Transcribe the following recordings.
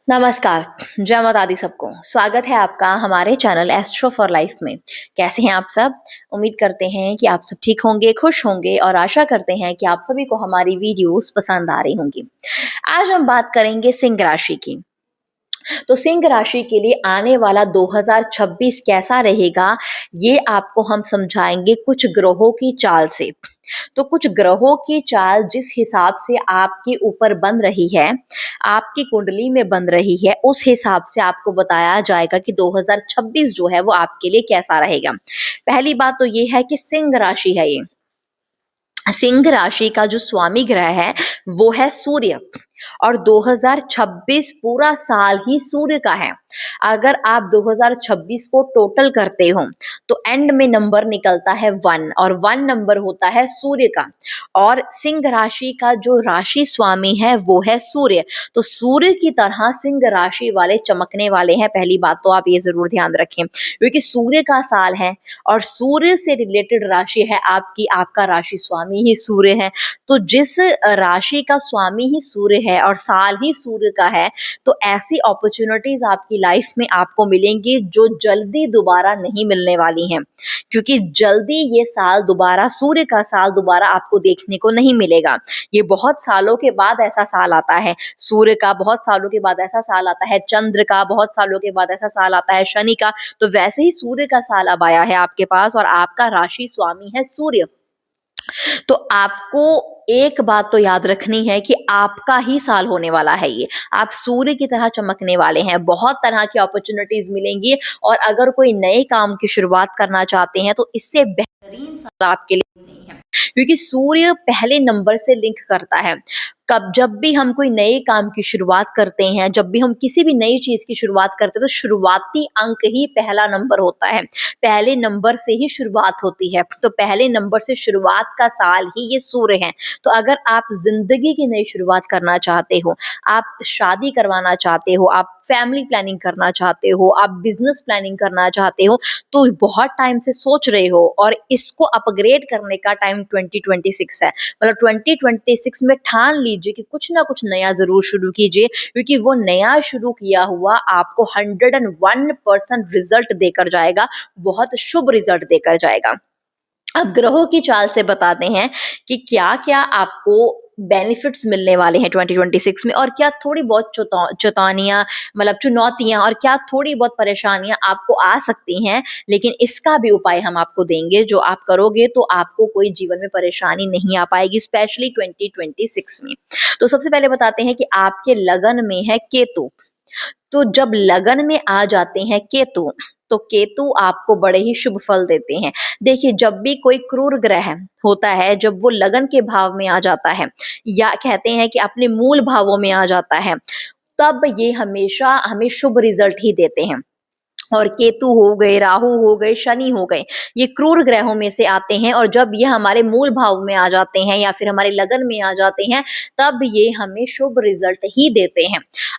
नमस्कार, जय माता दी सबको। स्वागत है आपका हमारे चैनल एस्ट्रो फॉर लाइफ में। कैसे हैं आप सब? उम्मीद करते हैं कि आप सब ठीक होंगे, खुश होंगे और आशा करते हैं कि आप सभी को हमारी वीडियोस पसंद आ रही होंगी। आज हम बात करेंगे सिंह राशि की। तो सिंह राशि के लिए आने वाला 2026 कैसा रहेगा, ये आपको हम समझाएँगे कुछ ग्रहों की चाल से। तो कुछ ग्रहों की चाल जिस हिसाब से आपके ऊपर बन रही है, आपकी कुंडली में बन रही है, उस हिसाब से आपको बताया जाएगा कि 2026 जो है वो आपके लिए कैसा रहेगा। पहली बात तो ये है कि सिंह राशि है ये। सिंह राशि का जो स्वामी ग्रह है वो है सूर्य और 2026 पूरा साल ही सूर्य का है। अगर आप 2026 को टोटल करते हो तो एंड में नंबर निकलता है 1 और 1 नंबर होता है सूर्य का। और सिंह राशि का जो राशि स्वामी है वो है सूर्य। तो सूर्य की तरह सिंह राशि वाले चमकने वाले हैं। पहली बात तो आप ये जरूर ध्यान रखें क्योंकि सूर्य का साल है और सूर्य से रिलेटेड राशि है आपकी, आपका राशि स्वामी ही सूर्य है। तो जिस राशि का स्वामी ही सूर्य है और साल ही सूर्य का है, तो ऐसी अपॉर्चुनिटीज आपकी लाइफ में आपको मिलेंगी जो जल्दी दोबारा नहीं मिलने वाली हैं, क्योंकि जल्दी ये साल दोबारा, सूर्य का साल दोबारा आपको देखने को नहीं मिलेगा। ये बहुत सालों के बाद ऐसा साल आता है, सूर्य का बहुत सालों के बाद ऐसा साल आता है, चंद्र का बहुत सालों के बाद ऐसा साल आता है, शनि का। तो वैसे ही सूर्य का साल अब आया है आपके पास और आपका राशि स्वामी है सूर्य। तो आपको एक बात तो याद रखनी है कि आपका ही साल होने वाला है ये। आप सूर्य की तरह चमकने वाले हैं, बहुत तरह की अपॉर्चुनिटीज मिलेंगी और अगर कोई नए काम की शुरुआत करना चाहते हैं तो इससे बेहतरीन साल आपके लिए नहीं है, क्योंकि सूर्य पहले नंबर से लिंक करता है। कब जब भी हम कोई नए काम की शुरुआत करते हैं, जब भी हम किसी भी नई चीज की शुरुआत करते हैं, तो शुरुआती अंक ही पहला नंबर होता है। पहले नंबर से ही शुरुआत होती है, तो पहले नंबर से शुरुआत का साल ही ये सूर्य है। तो अगर आप जिंदगी की नई शुरुआत करना चाहते हो, आप शादी करवाना चाहते हो, आप फैमिली प्लानिंग करना चाहते हो, आप बिजनेस प्लानिंग करना चाहते हो, तो बहुत टाइम से सोच रहे हो और इसको अपग्रेड करने का टाइम 2026 है। मतलब 2026 में ठान लीजिए कि कुछ ना कुछ नया जरूर शुरू कीजिए, क्योंकि वो नया शुरू किया हुआ आपको 101% रिजल्ट देकर जाएगा, बहुत शुभ रिजल्ट देकर जाएगा। अब ग्रहों की चाल से बताते हैं कि क्या क्या आपको बेनिफिट्स मिलने वाले हैं 2026 में और क्या थोड़ी बहुत चुतौनियां, मतलब चुनौतियां, और क्या थोड़ी बहुत परेशानियां आपको आ सकती हैं। लेकिन इसका भी उपाय हम आपको देंगे, जो आप करोगे तो आपको कोई जीवन में परेशानी नहीं आ पाएगी, स्पेशली 2026 में। तो सबसे पहले बताते हैं कि आपके लगन में है केतु। तो जब लगन में आ जाते हैं केतु, तो केतु आपको बड़े ही शुभ फल देते हैं। देखिए, जब भी कोई क्रूर ग्रह होता है, जब वो लगन के भाव में आ जाता है या कहते हैं कि अपने मूल भावों में आ जाता है, तब ये हमेशा हमें शुभ रिजल्ट ही देते हैं। और केतु हो गए, राहु हो गए, शनि हो गए, ये क्रूर ग्रहों में से आते हैं और जब ये हमारे मूल भाव में आ जाते हैं या फिर हमारे लगन में आ जाते हैं, तब ये हमें शुभ रिजल्ट ही देते हैं।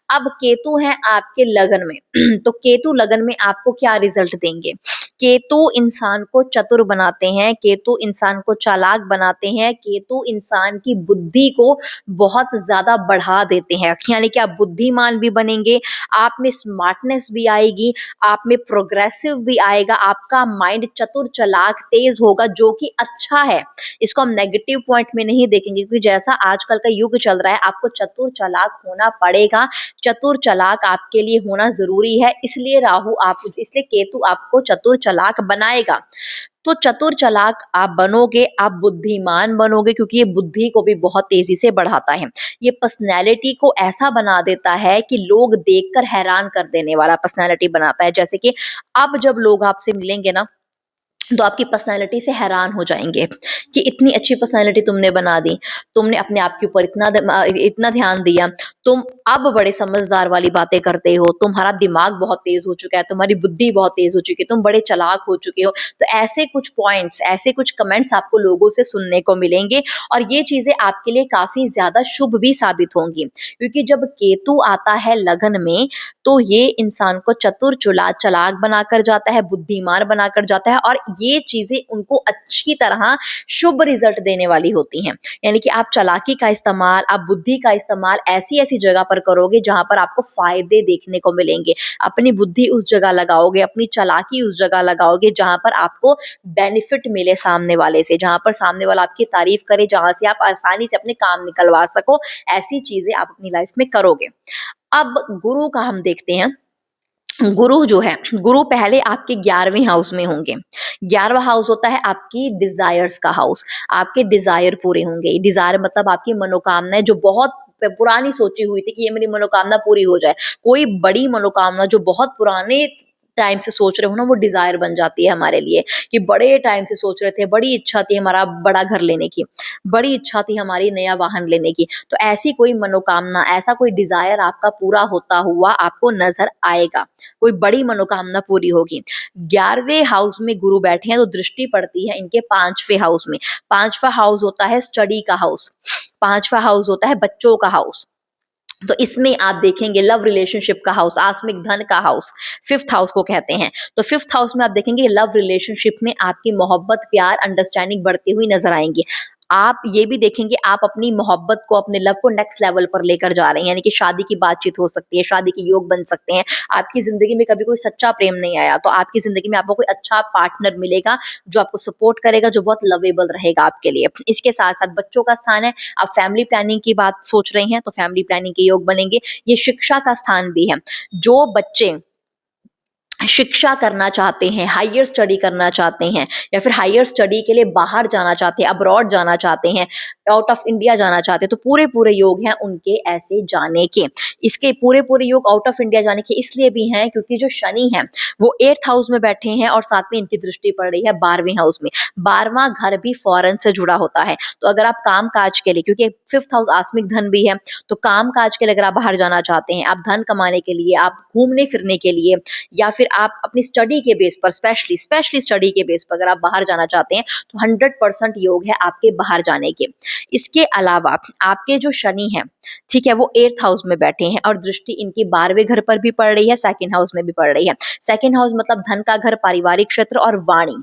अब केतु है आपके लगन में तो केतु लगन में आपको क्या रिजल्ट देंगे? केतु इंसान को चतुर बनाते हैं, केतु इंसान को चालाक बनाते हैं, केतु इंसान की बुद्धि को बहुत ज्यादा बढ़ा देते हैं, यानी कि आप बुद्धिमान भी बनेंगे, आप में स्मार्टनेस भी आएगी, आप में प्रोग्रेसिव भी आएगा, आपका माइंड चतुर चालाक तेज होगा, जो कि अच्छा है। इसको हम नेगेटिव पॉइंट में नहीं देखेंगे, क्योंकि जैसा आजकल का युग चल रहा है, आपको चतुर चालाक होना पड़ेगा। चतुर चालाक आपके लिए होना जरूरी है, इसलिए केतु आपको चतुर चालाक बनाएगा। तो चतुर चालाक आप बनोगे, आप बुद्धिमान बनोगे, क्योंकि ये बुद्धि को भी बहुत तेजी से बढ़ाता है। ये पर्सनैलिटी को ऐसा बना देता है कि लोग देखकर हैरान कर देने वाला पर्सनैलिटी बनाता है। जैसे कि अब जब लोग आपसे मिलेंगे ना, तो आपकी पर्सनैलिटी से हैरान हो जाएंगे कि इतनी अच्छी पर्सनैलिटी तुमने बना दी, तुमने अपने आप के ऊपर इतना ध्यान दिया, तुम अब बड़े समझदार वाली बातें करते हो, तुम्हारा दिमाग बहुत तेज हो चुका है, तुम्हारी बुद्धि बहुत तेज हो चुकी है, तुम बड़े चालाक हो चुके हो। तो ऐसे कुछ पॉइंट्स, ऐसे कुछ कमेंट्स आपको लोगों से सुनने को मिलेंगे और ये चीजें आपके लिए काफी ज्यादा शुभ भी साबित होंगी, क्योंकि जब केतु आता है लगन में, तो ये इंसान को चतुर चालाक बनाकर जाता है, बुद्धिमान बनाकर जाता है और ये चीजें उनको अच्छी तरह शुभ रिजल्ट देने वाली होती हैं। यानी कि आप चालाकी का इस्तेमाल, आप बुद्धि का इस्तेमाल ऐसी ऐसी जगह पर प्रेफर करोगे जहाँ पर आपको फायदे देखने को मिलेंगे। अपनी बुद्धि उस जगह लगाओगे, अपनी चालाकी उस जगह लगाओगे जहाँ पर आपको बेनिफिट मिले सामने वाले से, जहाँ पर सामने वाला आपकी तारीफ करे, जहाँ से आप आसानी से अपने काम निकलवा सको, ऐसी चीजें आप अपनी लाइफ में करोगे। अब गुरु का हम देखते हैं। गुरु जो है, गुरु पहले आपके 11वें हाउस में होंगे। 11वां हाउस होता है आपकी डिजायर्स का हाउस। आपके डिजायर पूरे होंगे। डिजायर मतलब आपकी मनोकामनाएं जो बहुत पुरानी सोची हुई थी कि ये मेरी मनोकामना पूरी हो जाए। कोई बड़ी मनोकामना जो बहुत पुराने टाइम से सोच रहे हो ना, वो डिजायर बन जाती है हमारे लिए कि बड़े टाइम से सोच रहे थे, बड़ी इच्छा थी हमारा बड़ा घर लेने की, बड़ी इच्छा थी हमारी नया वाहन लेने की। तो ऐसी कोई मनोकामना, ऐसा कोई डिजायर आपका पूरा होता हुआ आपको नजर आएगा। कोई बड़ी मनोकामना पूरी होगी। 11वें हाउस में गुरु बैठे हैं तो दृष्टि पड़ती है इनके 5वें हाउस में। 5वां हाउस होता है स्टडी का हाउस। 5वां हाउस होता है बच्चों का हाउस। तो इसमें आप देखेंगे लव रिलेशनशिप का हाउस, आत्मिक धन का हाउस, 5th हाउस को कहते हैं। तो 5th हाउस में आप देखेंगे लव रिलेशनशिप में आपकी मोहब्बत, प्यार, अंडरस्टैंडिंग बढ़ती हुई नजर आएंगी। आप ये भी देखेंगे आप अपनी मोहब्बत को, अपने लव को नेक्स्ट लेवल पर लेकर जा रहे हैं, यानी कि शादी की बातचीत हो सकती है, शादी के योग बन सकते हैं। आपकी जिंदगी में कभी कोई सच्चा प्रेम नहीं आया तो आपकी जिंदगी में आपको कोई अच्छा पार्टनर मिलेगा जो आपको सपोर्ट करेगा, जो बहुत लवेबल रहेगा आपके लिए। इसके साथ साथ बच्चों का स्थान है। आप फैमिली प्लानिंग की बात सोच रहे हैं तो फैमिली प्लानिंग के योग बनेंगे। ये शिक्षा का स्थान भी है। जो बच्चे शिक्षा करना चाहते हैं, हायर स्टडी करना चाहते हैं या फिर हायर स्टडी के लिए बाहर जाना चाहते हैं, अब्रॉड जाना चाहते हैं, आउट ऑफ इंडिया जाना चाहते हैं, तो पूरे पूरे योग हैं उनके ऐसे जाने के। इसके पूरे पूरे योग आउट ऑफ इंडिया जाने के इसलिए भी हैं क्योंकि जो शनि है वो 8th हाउस में बैठे हैं और साथ में इनकी दृष्टि पड़ रही है 12वें हाउस में। 12वां घर भी फॉरेन से जुड़ा होता है। तो अगर आप काम काज के लिए, क्योंकि 5th हाउस आत्मिक धन भी है, तो काम काज के लिए अगर आप बाहर जाना चाहते हैं, आप धन कमाने के लिए, आप घूमने फिरने के लिए, या फिर आप अपनी स्टडी के बेस पर, स्पेशली स्टडी के बेस पर अगर आप बाहर जाना चाहते हैं तो 100% योग है आपके बाहर जाने के। इसके अलावा आपके जो शनि है, ठीक है, वो 8th हाउस में बैठे हैं और दृष्टि इनकी 12वें घर पर भी पड़ रही है, 2nd हाउस में भी पड़ रही है। 2nd हाउस मतलब धन का घर, पारिवारिक क्षेत्र और वाणी।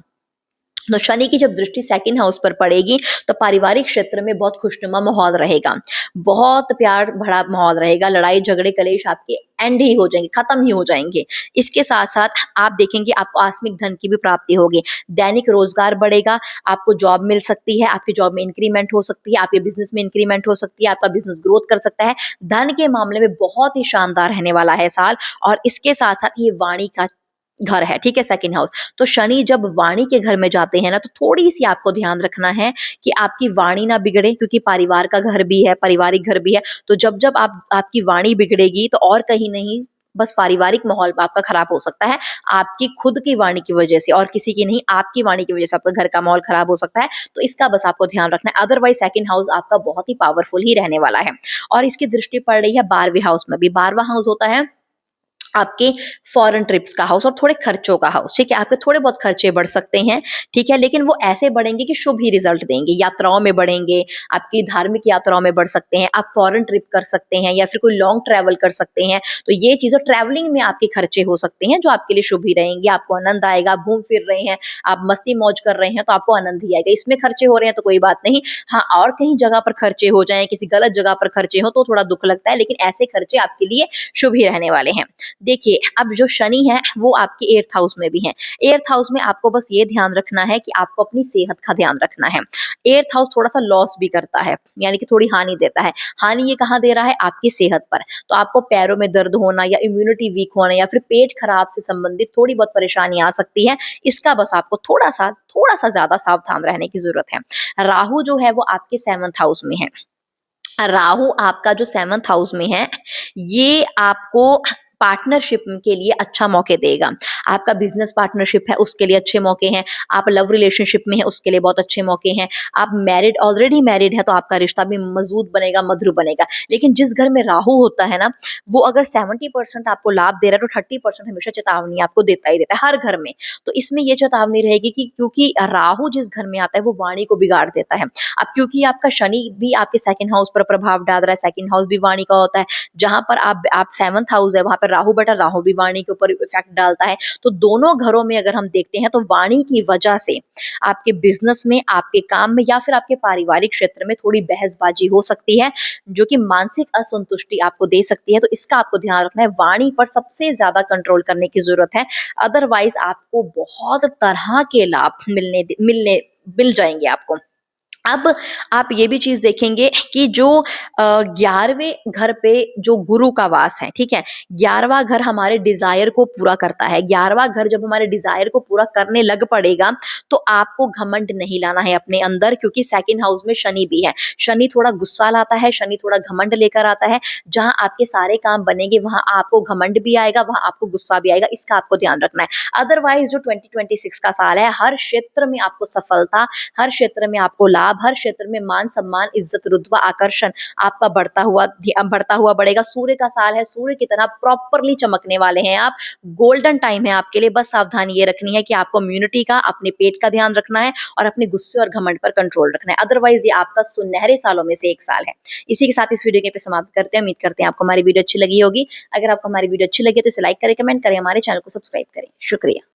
तो शनि की जब दृष्टि 2nd हाउस पर पड़ेगी तो पारिवारिक क्षेत्र में बहुत खुशनुमा माहौल रहेगा, बहुत प्यार भरा माहौल रहेगा। लड़ाई झगड़े कलेश आपके एंड ही हो जाएंगे, खत्म ही हो जाएंगे। इसके साथ साथ आप देखेंगे आपको आत्मिक धन की भी प्राप्ति होगी, दैनिक रोजगार बढ़ेगा, आपको जॉब मिल सकती है, आपकी जॉब में इंक्रीमेंट हो सकती है, आपके बिजनेस में इंक्रीमेंट हो सकती है, आपका बिजनेस ग्रोथ कर सकता है। धन के मामले में बहुत ही शानदार रहने वाला है साल। और इसके साथ साथ ये वाणी का घर है, ठीक है, 2nd हाउस। तो शनि जब वाणी के घर में जाते हैं ना, तो थोड़ी सी आपको ध्यान रखना है कि आपकी वाणी ना बिगड़े, क्योंकि परिवार का घर भी है, पारिवारिक घर भी है। तो जब जब आपकी वाणी बिगड़ेगी तो और कहीं नहीं, बस पारिवारिक माहौल आपका खराब हो सकता है, आपकी खुद की वाणी की वजह से, और किसी की नहीं, आपकी वाणी की वजह से आपका घर का माहौल खराब हो सकता है। तो इसका बस आपको ध्यान रखना है। अदरवाइज 2nd हाउस आपका बहुत ही पावरफुल ही रहने वाला है। और इसकी दृष्टि पड़ रही है 12वें हाउस में भी। 12वां हाउस होता है आपके फॉरेन ट्रिप्स का हाउस और थोड़े खर्चों का हाउस, ठीक है। आपके थोड़े बहुत खर्चे बढ़ सकते हैं, ठीक है, लेकिन वो ऐसे बढ़ेंगे कि शुभ ही रिजल्ट देंगे। यात्राओं में बढ़ेंगे, आपकी धार्मिक यात्राओं में बढ़ सकते हैं, आप फॉरेन ट्रिप कर सकते हैं या फिर कोई लॉन्ग ट्रैवल कर सकते हैं। तो ये चीजें ट्रैवलिंग में आपके खर्चे हो सकते हैं जो आपके लिए शुभ ही रहेंगे, आपको आनंद आएगा। आप घूम फिर रहे हैं, आप मस्ती मौज कर रहे हैं तो आपको आनंद ही आएगा। इसमें खर्चे हो रहे हैं तो कोई बात नहीं, हाँ, और कहीं जगह पर खर्चे हो जाए, किसी गलत जगह पर खर्चे हो तो थोड़ा दुख लगता है, लेकिन ऐसे खर्चे आपके लिए शुभ ही रहने वाले हैं। देखिए, अब जो शनि है वो आपके 8th हाउस में भी है। 8th हाउस में आपको बस ये ध्यान रखना है कि आपको अपनी सेहत का ध्यान रखना है। 8th हाउस थोड़ा सा लॉस भी करता है, यानी कि थोड़ी हानि देता है। हानि ये कहाँ दे रहा है? आपकी सेहत पर। तो आपको पैरों में दर्द होना या इम्यूनिटी वीक होना या फिर पेट खराब से संबंधित थोड़ी बहुत परेशानी आ सकती है। इसका बस आपको थोड़ा सा ज्यादा सावधान रहने की जरूरत है। राहु जो है वो आपके 7th हाउस में है। राहु आपका जो 7th हाउस में है, ये आपको पार्टनरशिप के लिए अच्छा मौके देगा। आपका बिजनेस पार्टनरशिप है उसके लिए अच्छे मौके हैं, आप लव रिलेशनशिप में है उसके लिए बहुत अच्छे मौके हैं, आप ऑलरेडी मैरिड है तो आपका रिश्ता भी मजबूत बनेगा, मधुर बनेगा। लेकिन जिस घर में राहु होता है ना, वो अगर 70% आपको लाभ दे रहा है तो 30% हमेशा चेतावनी आपको देता ही देता है हर घर में। तो इसमें ये चेतावनी रहेगी कि क्योंकि राहु जिस घर में आता है वो वाणी को बिगाड़ देता है। अब क्योंकि आपका शनि भी आपके 2nd हाउस पर प्रभाव डाल रहा है, 2nd हाउस भी वाणी का होता है, जहां पर आप 7th हाउस है वहां पर फिर राहु बटा राहु भी वाणी के ऊपर इफेक्ट डालता है। तो दोनों घरों में अगर हम देखते हैं तो वाणी की वजह से आपके बिजनेस में, आपके काम में या फिर आपके पारिवारिक क्षेत्र में थोड़ी बहसबाजी हो सकती है, जो कि मानसिक असंतुष्टि आपको दे सकती है। तो इसका आपको ध्यान रखना है, वाणी पर सबसे ज्यादा कंट्रोल करने की जरूरत है। अदरवाइज आपको बहुत तरह के लाभ मिल जाएंगे आपको। अब आप ये भी चीज देखेंगे कि जो 11वें घर पे जो गुरु का वास है, ठीक है, 11वां घर हमारे डिजायर को पूरा करता है। 11वां घर जब हमारे डिजायर को पूरा करने लग पड़ेगा तो आपको घमंड नहीं लाना है अपने अंदर, क्योंकि सेकंड हाउस में शनि भी है। शनि थोड़ा गुस्सा लाता है, शनि थोड़ा घमंड लेकर आता है। जहां आपके सारे काम बनेंगे वहां आपको घमंड भी आएगा, वहां आपको गुस्सा भी आएगा। इसका आपको ध्यान रखना है। अदरवाइज जो 2026 का साल है, हर क्षेत्र में आपको सफलता, हर क्षेत्र में आपको लाभ, हर क्षेत्र में मान सम्मान, इज्जत, रुतबा, आकर्षण आपका बढ़ता हुआ बढ़ेगा। सूर्य का साल है, सूर्य की तरह प्रॉपरली चमकने वाले हैं आप। गोल्डन टाइम है आपके लिए। बस सावधानी ये रखनी है कि आपको इम्यूनिटी का, अपने पेट का ध्यान रखना है और अपने गुस्से और घमंड पर कंट्रोल रखना है। अदरवाइज ये आपका सुनहरे सालों में से एक साल है। इसी के साथ इस वीडियो के पे समाप्त करते हैं। उम्मीद करते हैं आपको हमारी वीडियो अच्छी लगी होगी। अगर आपको हमारी वीडियो अच्छी लगी तो इसे लाइक करें, कमेंट करें, हमारे चैनल को सब्सक्राइब करें। शुक्रिया।